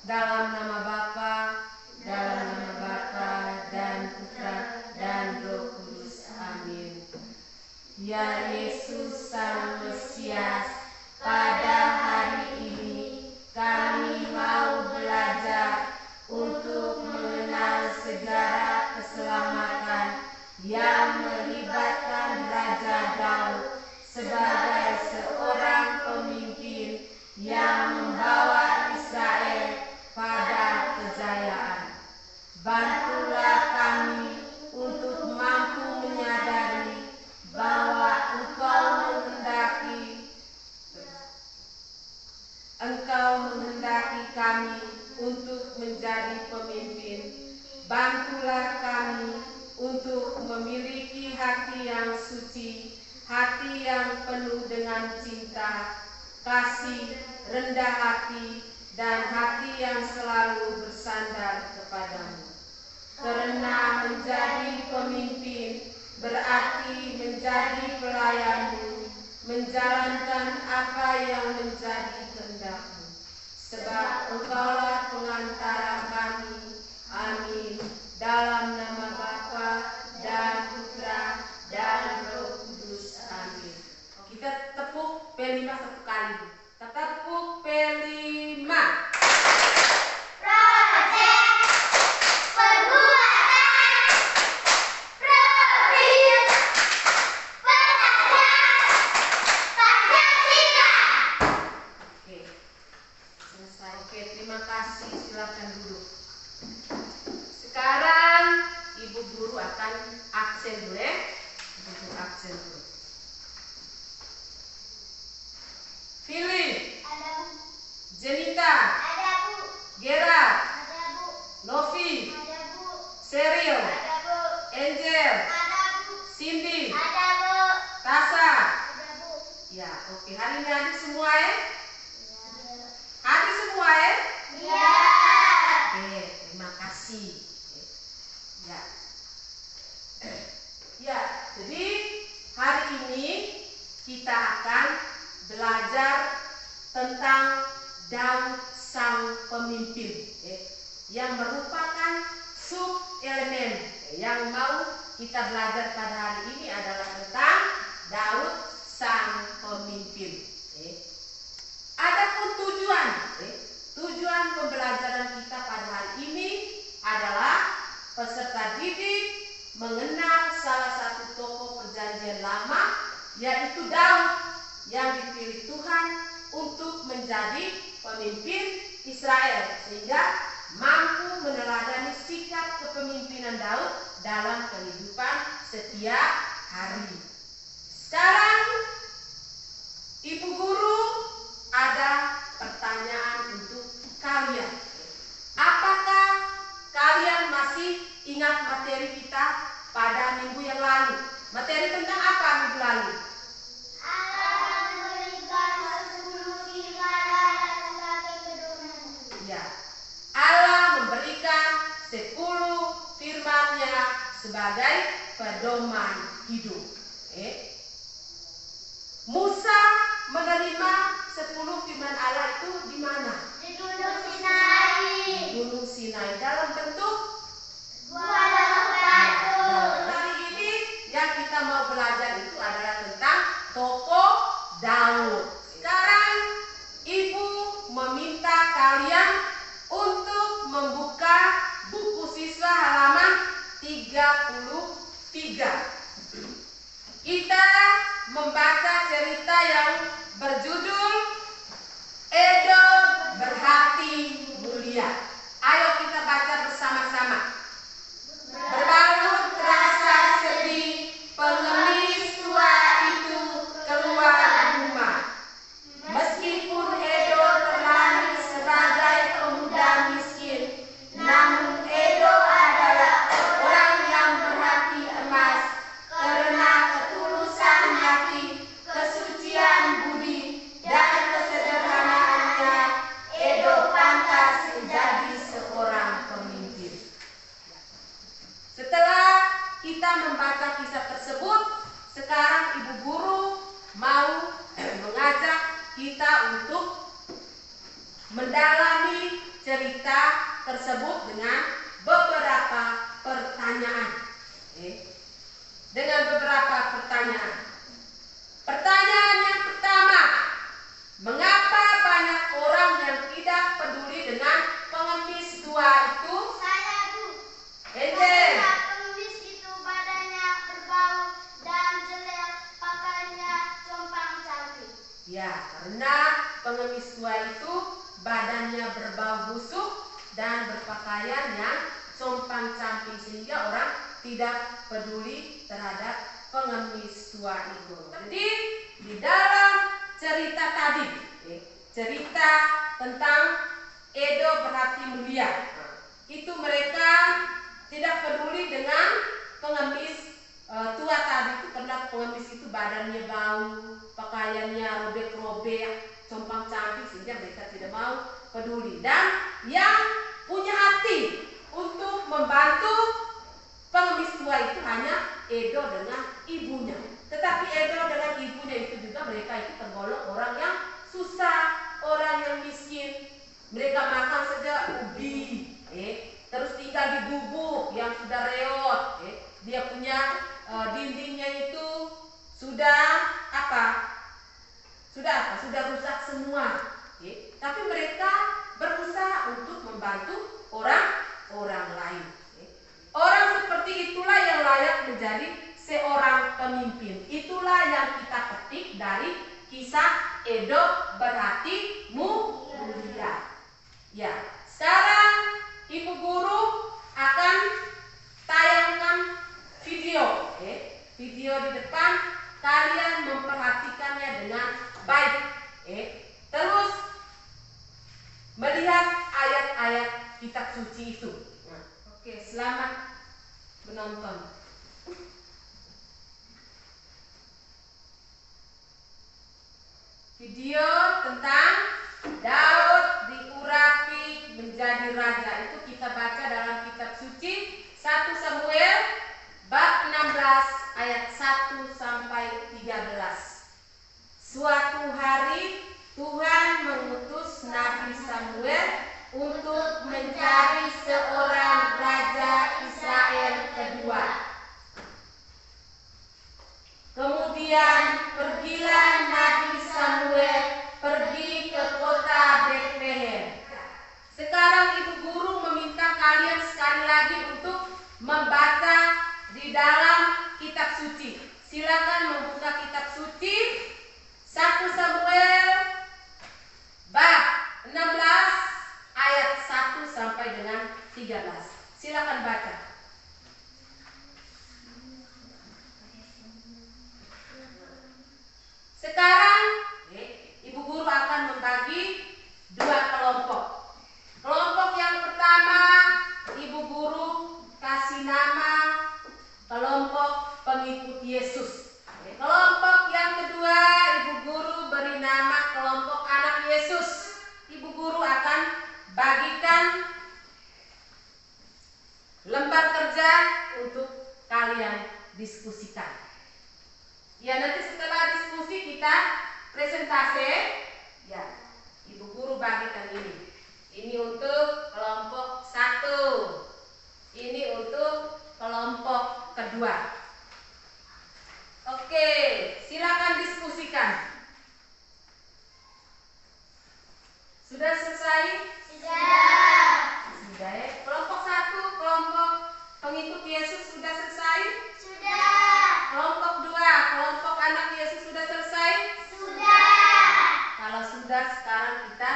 Dalam nama Bapa dan Putra dan Roh Kudus. Amin. Ya Yesus Sang Mesias, pada hari ini kami mau belajar untuk mengenal sejarah keselamatan yang melibatkan Raja Daud sebagai seorang pemimpin yang membawa Israel pada kejayaan. Bantulah kami untuk mampu menyadari bahwa Engkau menghendaki kami untuk menjadi pemimpin. Bantulah kami untuk memiliki hati yang suci, hati yang penuh dengan cinta, kasih, rendah hati, dan hati yang selalu bersandar kepadamu. Karena menjadi pemimpin berarti menjadi pelayanmu, menjalankan apa yang menjadi kehendakmu. Sebab Engkaulah pengantara kami. Amin. Dalam nama Bapa dan Putra dan Roh Kudus. Amin. Kita tepuk P5 satu kali. Tepuk P5. Terima kasih, silakan duduk. Sekarang Ibu Guru akan absen dulu ya. Ibu Guru absen dulu. Philip. Ada, Bu. Jenita. Ada, Bu. Gera. Ada, Bu. Novi. Ada, Bu. Seril. Ada, Bu. Angel. Ada, Bu. Cindy. Ada, Bu. Tasa. Ada, Bu. Ya, oke. Hari ini adik semua ya? Hadir semua ya? Iya. Oke, terima kasih. Ya. Ya, jadi hari ini kita akan belajar tentang Daud sang pemimpin, yang merupakan sub elemen yang mau kita belajar pada hari ini adalah tentang Daud sang pemimpin. Adapun tujuan pembelajaran kita pada hari ini adalah peserta didik mengenal salah satu tokoh perjanjian lama, yaitu Daud yang dipilih Tuhan untuk menjadi pemimpin Israel, sehingga mampu meneladani sikap kepemimpinan Daud dalam kehidupan setiap hari. Sekarang Ibu Guru ada pertanyaan untuk kalian. Apakah kalian masih ingat materi kita pada minggu yang lalu? Materi tentang apa minggu lalu? Allah memberikan 10 firman sebagai pedoman. Ya, Allah memberikan 10 firman-Nya sebagai pedoman hidup. Musa menerima 10 firman Allah itu di mana? Di Gunung Sinai. Di Gunung Sinai dalam bentuk Buah batu. Hari ini yang kita mau belajar itu adalah tentang tokoh Daud. Sekarang Ibu meminta kalian untuk membuka buku siswa halaman 33. Kita membaca cerita yang berjudul Edo Berhati Mulia. Ayo kita baca bersama-sama. Berbalut rasa sedih, pengemis tua itu keluar rumah. Meskipun Edo terlahir sebagai pemuda miskin, namun Edo adalah orang yang berhati emas. Karena ketulusan hati, kesucian budi, dan kesederhanaannya, Edo pantas menjadi tersebut dengan beberapa pertanyaan. Dengan beberapa pertanyaan. Pertanyaan yang pertama, mengapa banyak orang yang tidak peduli dengan pengemis tua itu? Saya, Bu. Angel. Karena pengemis itu badannya berbau dan jelek, pakaiannya compang-camping. Ya, karena pengemis tua itu badannya berbau busuk dan berpakaian yang compang-camping, sehingga orang tidak peduli terhadap pengemis tua itu. Jadi di dalam cerita tadi, cerita tentang Edo berhati mulia, itu mereka tidak peduli dengan pengemis tua tadi itu, karena pengemis itu badannya bau, pakaiannya robek-robek, compang-camping, sehingga mereka tidak mau peduli. Dan yang punya hati untuk membantu pengemis tua itu hanya Edo dengan ibunya. Tetapi Edo dengan ibunya itu juga mereka itu tergolong orang yang susah, orang yang miskin. Mereka makan saja ubi, terus tinggal di gubuk yang sudah reot. Dia punya dindingnya itu sudah apa? Sudah rusak semua. Tapi mereka berusaha untuk membantu orang lain. Orang seperti itulah yang layak menjadi seorang pemimpin. Itulah yang kita petik dari kisah Edo berhati mulia. Ya, sekarang Ibu Guru akan tayangkan video. Video di depan, kalian memperhatikannya dengan baik. Terus melihat ayat-ayat kitab suci itu. Oke, selamat menonton. Video tentang Daud diurapi menjadi raja. Itu kita baca dalam kitab suci 1 Samuel bab 16 ayat 1 sampai 13. Suatu hari Tuhan mengutus Nabi Samuel untuk mencari seorang raja Israel kedua. Kemudian pergilah Nabi Samuel pergi ke kota Bethlehem. Sekarang Ibu Guru meminta kalian sekali lagi untuk membaca di dalam kitab suci. Silakan membuka kitab suci 1 Samuel bab 16 ayat 1 sampai dengan 13. Silakan baca. Sekarang Ibu Guru akan membagi dua kelompok. Kelompok yang pertama Ibu Guru kasih nama kelompok pengikut Yesus. Kelompok yang kedua Ibu Guru beri nama kelompok anak Yesus. Ibu Guru akan bagikan lembar kerja untuk kalian diskusikan. Ya, nanti setelah diskusi kita presentasi. Ya, Ibu Guru bagikan ini. Ini untuk kelompok 1. Ini untuk kelompok kedua. Oke, silakan diskusikan. Sudah selesai? Sudah. Sudah ya. Kelompok 1, kelompok pengikut Yesus sudah selesai? Sudah. Kelompok 2, kelompok anak Yesus sudah selesai? Sudah. Kalau sudah, sekarang kita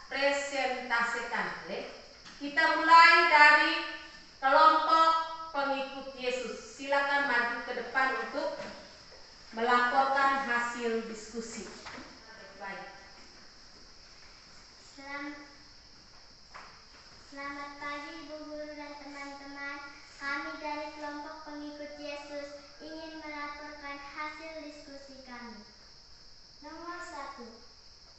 presentasikan. Kita mulai dari kelompok pengikut Yesus. Silakan maju ke depan untuk melaporkan hasil diskusi. Baik. Selamat pagi Ibu Guru dan teman-teman. Kami dari kelompok pengikut Yesus ingin melaporkan hasil diskusi kami. Nomor 1.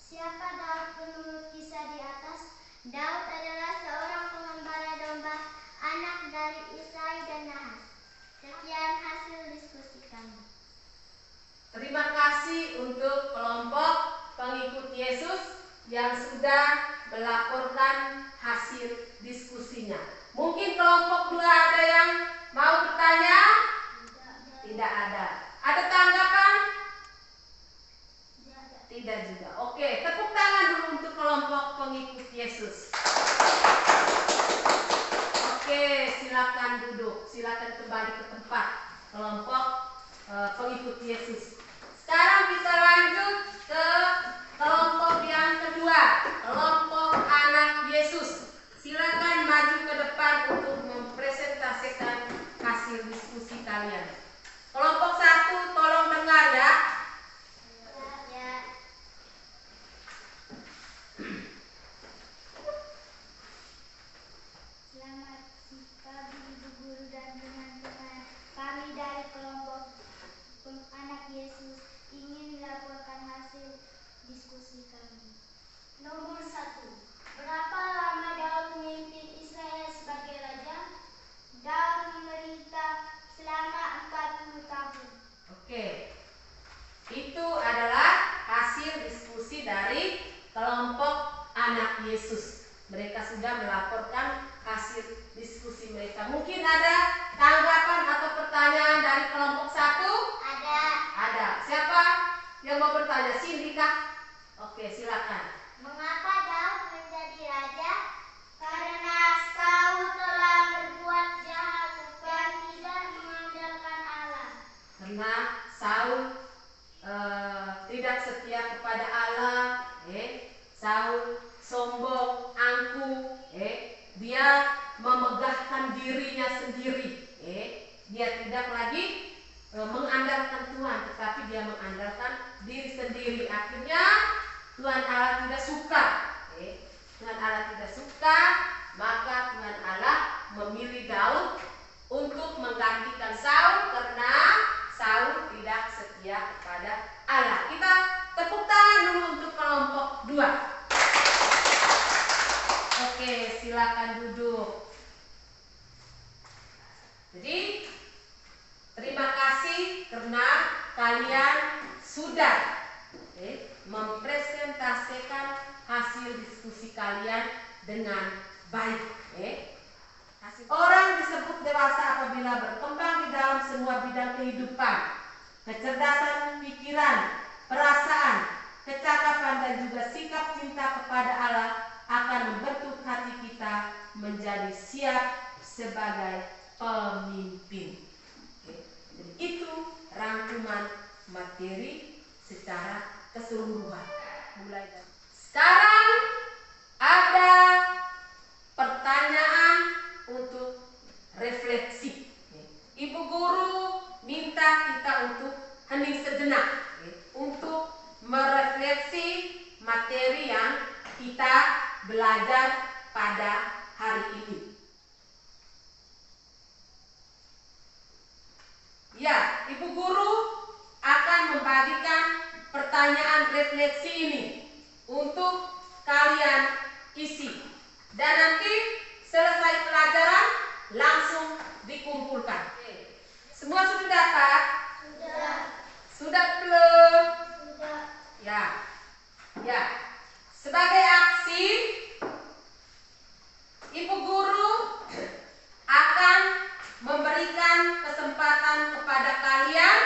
Siapa Daud menurut kisah di atas? Daud adalah seorang pengembala domba, anak dari Isai dan Nahas. Sekian hasil diskusi kami. Terima kasih untuk kelompok pengikut Yesus yang sudah melaporkan hasil diskusi. diskusinya. Mungkin kelompok 2 ada yang mau bertanya? Tidak ada. Ada tanggapan? Tidak juga. Oke, tepuk tangan dulu untuk kelompok pengikut Yesus. Oke, silakan duduk. Silakan kembali ke tempat. Kelompok pengikut Yesus. Sekarang kita lanjut ke kelompok yang kedua, kelompok anak Yesus. Silakan maju ke depan untuk mempresentasikan hasil diskusi kalian. Kelompok 1 tolong dengar ya. Selamat pagi Ibu Guru dan teman-teman. Kami dari kelompok anak Yesus ingin melaporkan hasil diskusi kami. Nomor 1. Berapa lama Daud memimpin Israel sebagai raja? Daud memerintah selama 40 tahun. Oke. Itu adalah hasil diskusi dari kelompok anak Yesus. Mereka sudah melaporkan hasil diskusi mereka. Mungkin ada tanggapan atau pertanyaan dari kelompok 1? Ada. Ada. Siapa yang mau bertanya? Cindy kah? Oke, silakan. Mengapa Daud menjadi raja? Karena Saul telah berbuat jahat dan tidak mengandalkan Allah. Karena Saul tidak setia kepada Allah, Saul sombong, angkuh, dia memegahkan dirinya sendiri, dia tidak lagi mengandalkan Tuhan, tetapi dia mengandalkan diri sendiri. Akhirnya Tuhan Allah tidak suka, Tuhan Allah tidak suka, maka Tuhan Allah memilih Daud untuk menggantikan Saul karena Saul tidak setia kepada Allah. Kita tepuk tangan dulu untuk kelompok 2. Oke, silakan duduk. Jadi, terima kasih karena kalian sudah mempresentasikan hasil diskusi kalian dengan baik. Orang disebut dewasa apabila berkembang di dalam semua bidang kehidupan. Kecerdasan pikiran, perasaan, kecakapan dan juga sikap cinta kepada Allah akan membentuk hati kita menjadi siap sebagai pemimpin. Jadi itu rangkuman materi secara keseluruhan. Mulai dari sekarang ada pertanyaan untuk refleksi. Ibu guru minta kita untuk hening sejenak untuk merefleksi materi yang kita belajar pada hari ini. Ya, Ibu guru akan membagikan pertanyaan refleksi ini untuk kalian isi. Dan nanti selesai pelajaran langsung dikumpulkan. Semua sudah dapat? Sudah. Sudah belum? Sudah. Ya. Ya. Sebagai aksi, Ibu guru akan memberikan kesempatan kepada kalian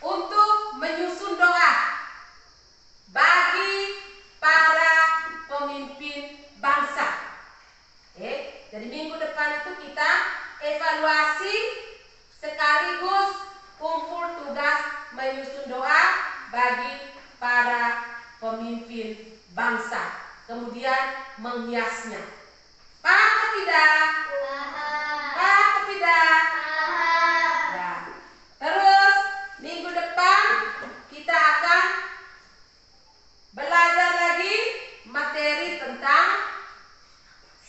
untuk menyusun doa bagi para pemimpin bangsa. Jadi minggu depan itu kita evaluasi sekaligus kumpul tugas menyusun doa bagi para pemimpin bangsa. Kemudian menghiasnya. Paham atau tidak? Paham atau tidak? Ya. Terus minggu depan kita akan belajar lagi materi tentang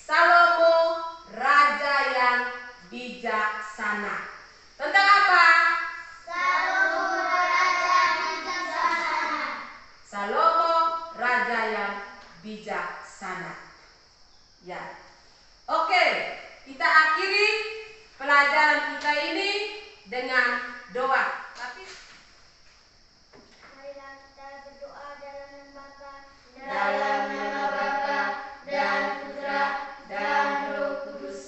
Salomo, raja yang bijaksana. Tentang apa? Salomo raja bijaksana. Salomo, raja yang bijaksana. Ya. Oke, kita akhiri pelajaran kita ini dengan doa. Tapi marilah kita berdoa dalam nama Bapa, dalam nama Bapa dan Putra dan Roh Kudus.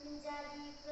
menjadi